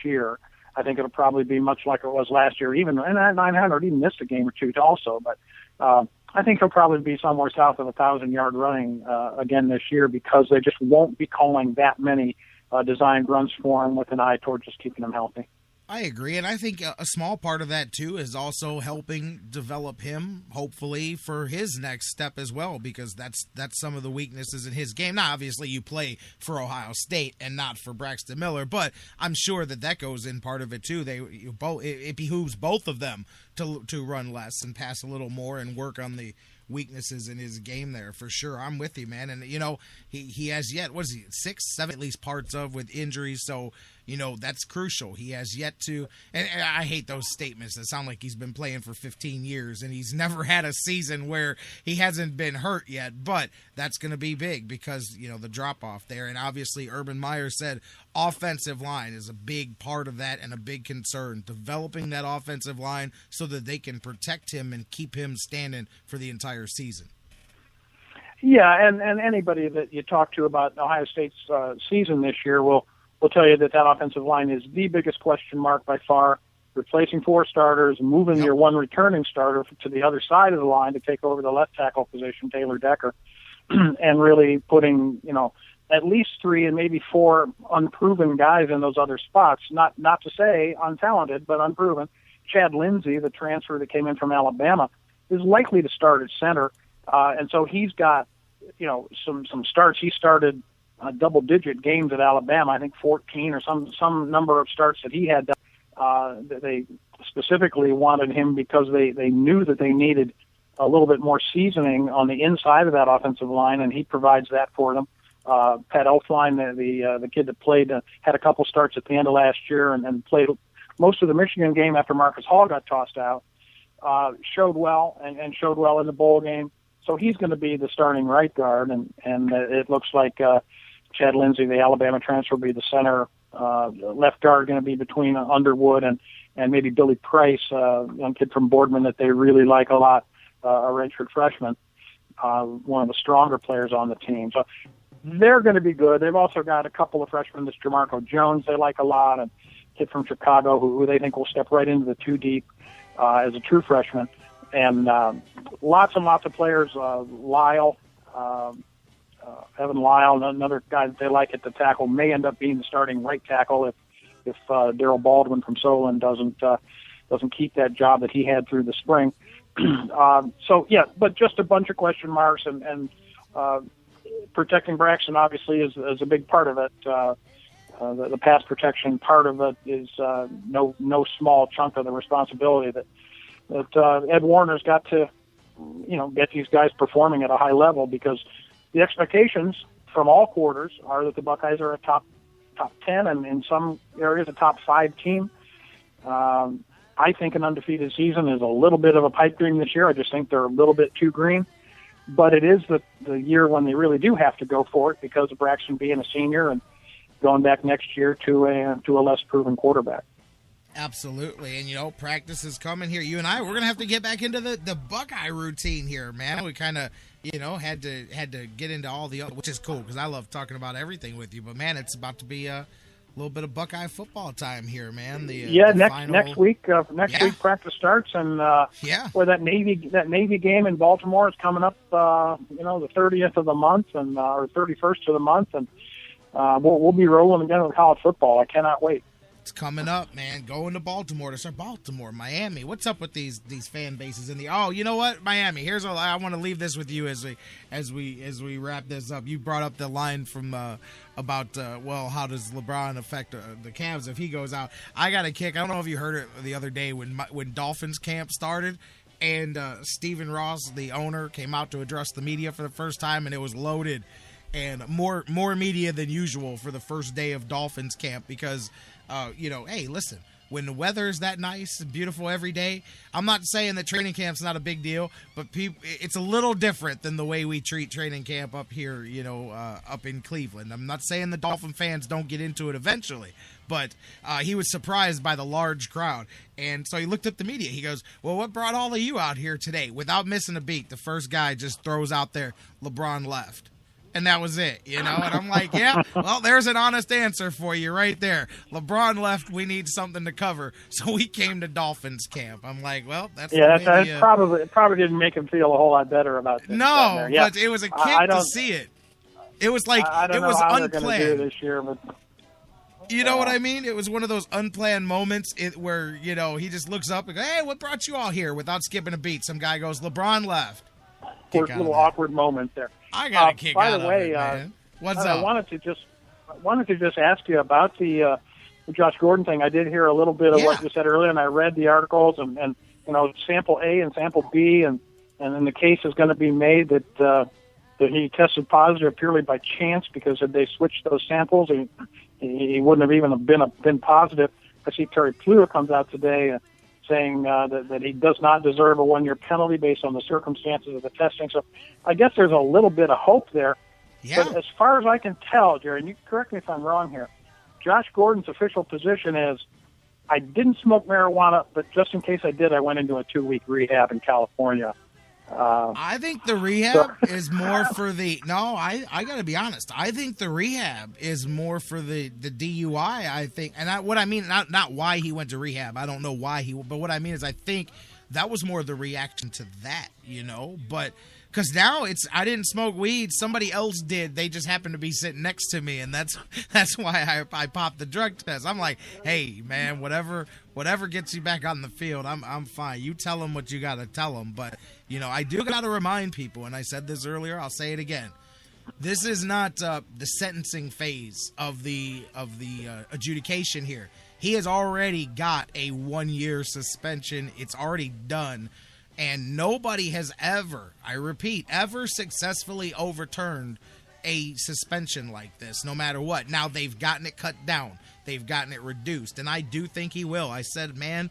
next year. I think it'll probably be much like it was last year, even, and at 900, even missed a game or two also. But I think he'll probably be somewhere south of 1,000-yard running again this year, because they just won't be calling that many designed runs for him with an eye toward just keeping him healthy. I agree, and I think a small part of that, too, is also helping develop him, hopefully, for his next step as well, because that's some of the weaknesses in his game. Now, obviously, you play for Ohio State and not for Braxton Miller, but I'm sure that goes in part of it, too. It behooves both of them to run less and pass a little more and work on the weaknesses in his game there, for sure. I'm with you, man. And, he has yet, 6, 7 at least parts of with injuries, so that's crucial. He has yet to, and I hate those statements that sound like he's been playing for 15 years and he's never had a season where he hasn't been hurt yet, but that's going to be big because, the drop-off there. And obviously Urban Meyer said offensive line is a big part of that and a big concern, developing that offensive line so that they can protect him and keep him standing for the entire season. Yeah, and anybody that you talk to about Ohio State's season this year will tell you that offensive line is the biggest question mark by far. Replacing 4 starters, moving your one returning starter to the other side of the line to take over the left tackle position, Taylor Decker, and really putting, at least 3 and maybe 4 unproven guys in those other spots. Not to say untalented, but unproven. Chad Lindsey, the transfer that came in from Alabama, is likely to start at center, and so he's got, some starts. He started double-digit games at Alabama, I think 14 or some number of starts that he had. They specifically wanted him because they knew that they needed a little bit more seasoning on the inside of that offensive line, and he provides that for them. Pat Elflein, the kid that played, had a couple starts at the end of last year and played most of the Michigan game after Marcus Hall got tossed out. Showed well and showed well in the bowl game. So he's going to be the starting right guard, and it looks like Chad Lindsey, the Alabama transfer, will be the center. Left guard going to be between Underwood and maybe Billy Price, young kid from Boardman that they really like a lot, a redshirt freshman, one of the stronger players on the team. So they're going to be good. They've also got a couple of freshmen, this Jamarco Jones they like a lot, and a kid from Chicago who they think will step right into the 2 deep as a true freshman. And lots and lots of players, Lyle, Evan Lyle, another guy that they like at the tackle, may end up being the starting right tackle if Darrell Baldwin from Solon doesn't keep that job that he had through the spring. So yeah, but just a bunch of question marks, and protecting Braxton obviously is a big part of it. The pass protection part of it is no small chunk of the responsibility that Ed Warner's got to get these guys performing at a high level, because the expectations from all quarters are that the Buckeyes are a top 10 and in some areas a top 5 team. I think an undefeated season is a little bit of a pipe dream this year. I just think they're a little bit too green. But it is the year when they really do have to go for it because of Braxton being a senior and going back next year to a less proven quarterback. Absolutely. And, practice is coming here. You and I, we're going to have to get back into the Buckeye routine here, man. We kind of, had to get into all the other, which is cool because I love talking about everything with you. But, man, it's about to be a little bit of Buckeye football time here, man. Next week practice starts, and where that Navy game in Baltimore is coming up, the 30th of the month and or 31st of the month, and we'll be rolling again with college football. I cannot wait. It's coming up, man. Going to Baltimore to start. Baltimore, Miami. What's up with these fan bases in the? Oh, you know what, Miami. I want to leave this with you as we wrap this up. You brought up the line from about how does LeBron affect the Cavs if he goes out? I got a kick. I don't know if you heard it the other day when Dolphins camp started. And Stephen Ross, the owner, came out to address the media for the first time, and it was loaded. And more media than usual for the first day of Dolphins camp because, hey, listen, when the weather is that nice and beautiful every day, I'm not saying that training camp's not a big deal, but it's a little different than the way we treat training camp up here, up in Cleveland. I'm not saying the Dolphin fans don't get into it eventually, but he was surprised by the large crowd. And so he looked at the media. He goes, well, what brought all of you out here today? Without missing a beat, the first guy just throws out there, LeBron left. And that was it, And I'm like, yeah, well, there's an honest answer for you right there. LeBron left, we need something to cover. So we came to Dolphins camp. I'm like, well, that's probably didn't make him feel a whole lot better about this. No, but it was a kick to see it. It was like it was unplanned this year, but you know what I mean? It was one of those unplanned moments where, he just looks up and goes, hey, what brought you all here? Without skipping a beat, some guy goes, LeBron left. First little awkward moment there. I got a kick out of it, man. What's up? I wanted to just ask you about the Josh Gordon thing. I did hear a little bit of what you said earlier, and I read the articles, and sample A and sample B, and then the case is going to be made that he tested positive purely by chance because had they switched those samples, he wouldn't have even been positive. I see Terry Pluto comes out today saying that he does not deserve a 1-year penalty based on the circumstances of the testing. So I guess there's a little bit of hope there. Yeah. But as far as I can tell, Jerry, and you correct me if I'm wrong here, Josh Gordon's official position is, I didn't smoke marijuana, but just in case I did, I went into a 2-week rehab in California. I think the rehab is more for I got to be honest. I think the rehab is more for the DUI, I think. And what I mean, not why he went to rehab. I don't know why but what I mean is I think that was more the reaction to that, But because now I didn't smoke weed. Somebody else did. They just happened to be sitting next to me, and that's why I popped the drug test. I'm like, hey, man, whatever gets you back on the field, I'm fine. You tell them what you got to tell them. But, I do got to remind people, and I said this earlier, I'll say it again. This is not the sentencing phase of the adjudication here. He has already got a 1-year suspension. It's already done. And nobody has ever successfully overturned a suspension like this, no matter what. Now, they've gotten it cut down. They've gotten it reduced. And I do think he will. I said, man,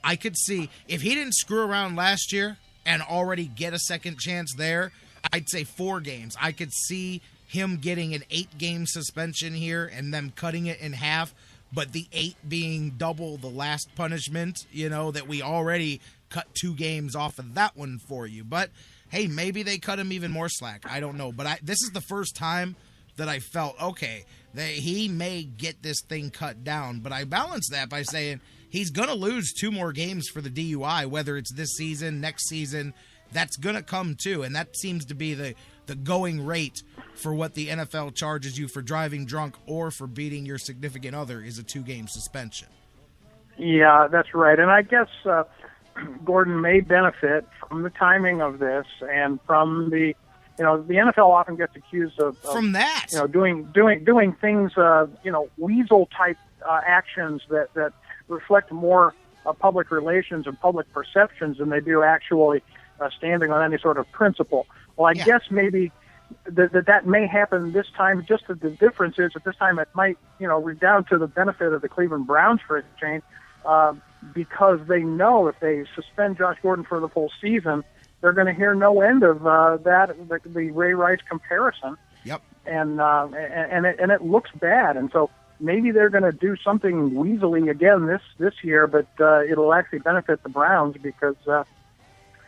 I could see if he didn't screw around last year and already get a second chance there, I'd say 4 games. I could see him getting an 8-game suspension here and them cutting it in half, but the 8 being double the last punishment, that we already cut 2 games off of that one for you. But, hey, maybe they cut him even more slack. I don't know. But this is the first time that I felt, okay, he may get this thing cut down. But I balanced that by saying he's going to lose 2 more games for the DUI, whether it's this season, next season. That's going to come too. And that seems to be the going rate for what the NFL charges you for driving drunk or for beating your significant other is a 2-game suspension. Yeah, that's right. And I guess Gordon may benefit from the timing of this and from the NFL often gets accused of from that, doing things, weasel type actions that reflect more public relations and public perceptions than they do actually standing on any sort of principle. Well, I guess maybe that may happen this time. Just that the difference is that this time it might, redound to the benefit of the Cleveland Browns for a change, because they know if they suspend Josh Gordon for the full season, they're going to hear no end of the Ray Rice comparison. Yep. And it looks bad, and so maybe they're going to do something weaselly again this year, but it'll actually benefit the Browns because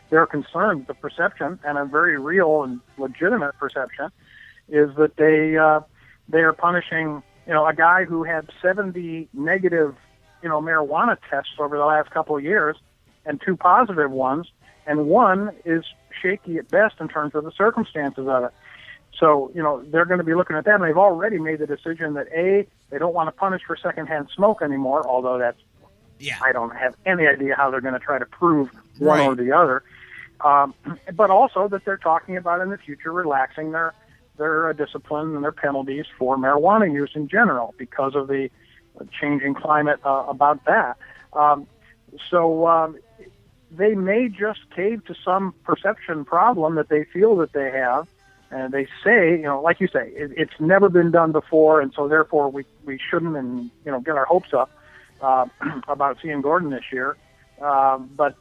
they're concerned. The perception, and a very real and legitimate perception, is that they are punishing a guy who had 70 negative marijuana tests over the last couple of years, and 2 positive ones, and 1 is shaky at best in terms of the circumstances of it. So, they're going to be looking at that, and they've already made the decision that, A, they don't want to punish for secondhand smoke anymore, although I don't have any idea how they're going to try to prove one or the other. But also that they're talking about in the future relaxing their discipline and their penalties for marijuana use in general because of the changing climate about that. So they may just cave to some perception problem that they feel that they have. And they say, like you say, it's never been done before, and so therefore we shouldn't get our hopes up about seeing Gordon this year. But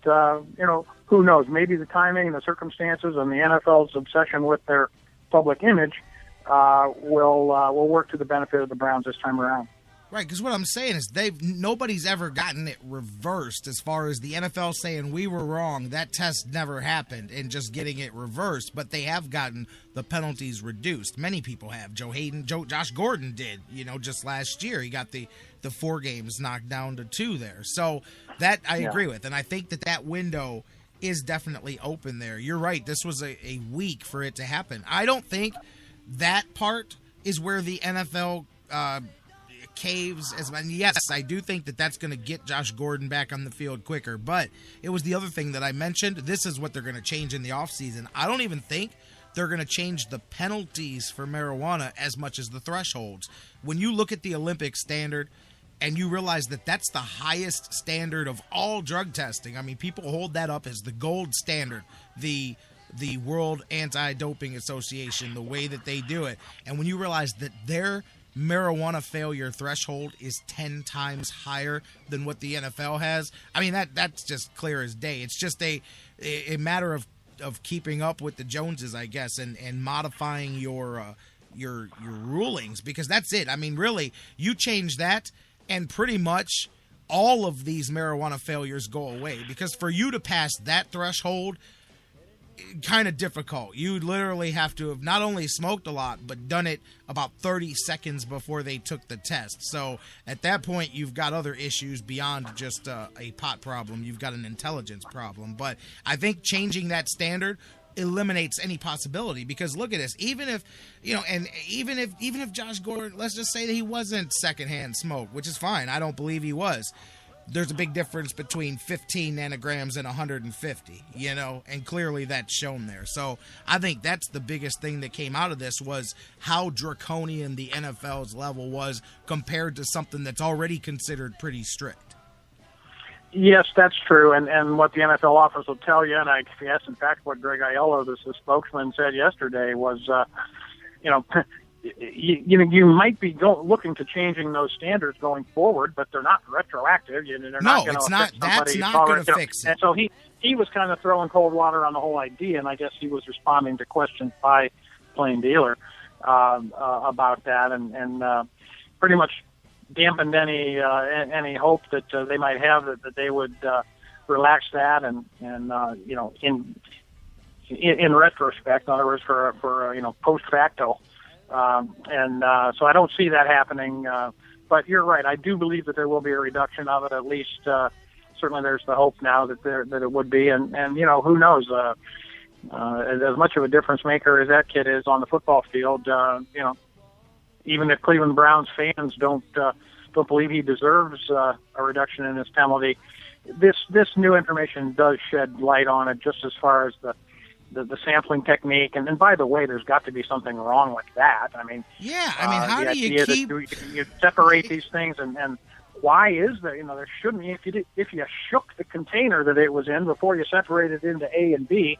who knows? Maybe the timing and the circumstances and the NFL's obsession with their public image will work to the benefit of the Browns this time around. Right, because what I'm saying is nobody's ever gotten it reversed as far as the NFL saying we were wrong, that test never happened, and just getting it reversed. But they have gotten the penalties reduced. Many people have. Josh Gordon did, just last year. He got the 4 games knocked down to 2 there. So that I agree with, and I think that window is definitely open there. You're right. This was a week for it to happen. I don't think that part is where the NFL caves. And yes, I do think that's going to get Josh Gordon back on the field quicker. But it was the other thing that I mentioned. This is what they're going to change in the offseason. I don't even think they're going to change the penalties for marijuana as much as the thresholds. When you look at the Olympic standard and you realize that that's the highest standard of all drug testing. I mean, people hold that up as the gold standard, the World Anti-Doping Association, the way that they do it. And when you realize that their marijuana failure threshold is 10 times higher than what the NFL has, I mean, that's just clear as day. It's just a matter of keeping up with the Joneses, I guess, and modifying your rulings, because that's it. I mean, really, you change that, and pretty much all of these marijuana failures go away, because for you to pass that threshold, kind of difficult. You literally have to have not only smoked a lot, but done it about 30 seconds before they took the test. So at that point, you've got other issues beyond just a pot problem. You've got an intelligence problem. But I think changing that standard eliminates any possibility, because look at this. Even if even if Josh Gordon, let's just say that he wasn't secondhand smoke, which is fine. I don't believe he was. There's a big difference between 15 nanograms and 150, and clearly that's shown there. So I think that's the biggest thing that came out of this, was how draconian the NFL's level was compared to something that's already considered pretty strict. Yes, that's true. And what the NFL office will tell you, and I guess, in fact, what Greg Aiello, the spokesman, said yesterday was, you might be looking to changing those standards going forward, but they're not retroactive. They're not going to affect somebody. That's not going to fix it. And so he was kind of throwing cold water on the whole idea, and I guess he was responding to questions by Plain Dealer about that, and pretty much dampened any hope that they might have that they would relax that, and in retrospect, in other words, for post facto. So I don't see that happening. But you're right. I do believe that there will be a reduction of it. At least, certainly, there's the hope now that it would be. And who knows? As much of a difference maker as that kid is on the football field, even if Cleveland Browns fans don't believe he deserves a reduction in his penalty, this new information does shed light on it, just as far as the sampling technique. And by the way, there's got to be something wrong with that. I mean, how do you keep... You separate these things, and why is there? There shouldn't be. If you shook the container that it was in before you separated it into A and B,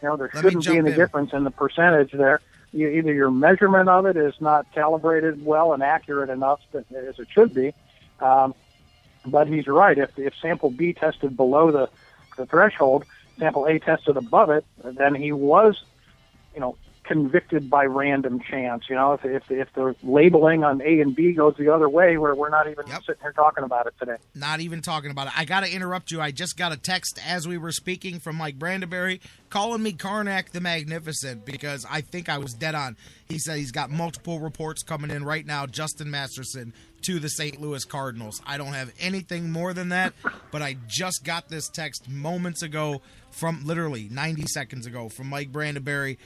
there shouldn't be any difference in the percentage there. Either your measurement of it is not calibrated well and accurate enough as it should be. But he's right. If sample B tested below the threshold, sample A tested above it, then he was, convicted by random chance. If the labeling on A and B goes the other way, we're not even sitting here talking about it today. Not even talking about it. I got to interrupt you. I just got a text as we were speaking from Mike Brandenberry calling me Karnak the Magnificent, because I think I was dead on. He said he's got multiple reports coming in right now, Justin Masterson to the St. Louis Cardinals. I don't have anything more than that, but I just got this text moments ago, from literally 90 seconds ago, from Mike Brandenberry.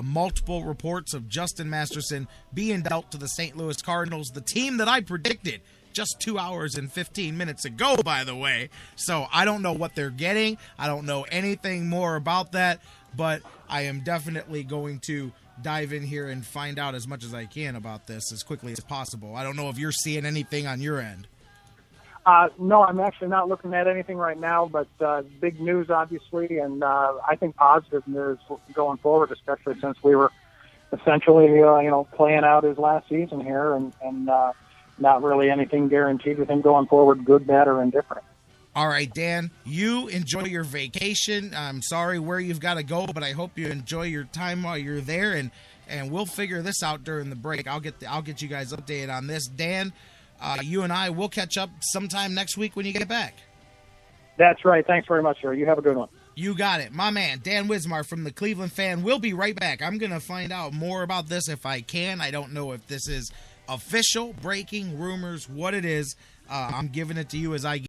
Multiple reports of Justin Masterson being dealt to the St. Louis Cardinals, the team that I predicted just 2 hours and 15 minutes ago, by the way. So I don't know what they're getting. I don't know anything more about that, but I am definitely going to dive in here and find out as much as I can about this as quickly as possible. I don't know if you're seeing anything on your end. No, I'm actually not looking at anything right now, but big news, obviously, and I think positive news going forward, especially since we were essentially, playing out his last season here, and not really anything guaranteed with him going forward, good, bad, or indifferent. All right, Dan, you enjoy your vacation. I'm sorry where you've got to go, but I hope you enjoy your time while you're there, and we'll figure this out during the break. I'll get you guys updated on this. Dan, you and I will catch up sometime next week when you get back. That's right. Thanks very much, sir. You have a good one. You got it. My man, Dan Wismar from the Cleveland Fan. We'll be right back. I'm going to find out more about this if I can. I don't know if this is official, breaking, rumors, what it is. I'm giving it to you as I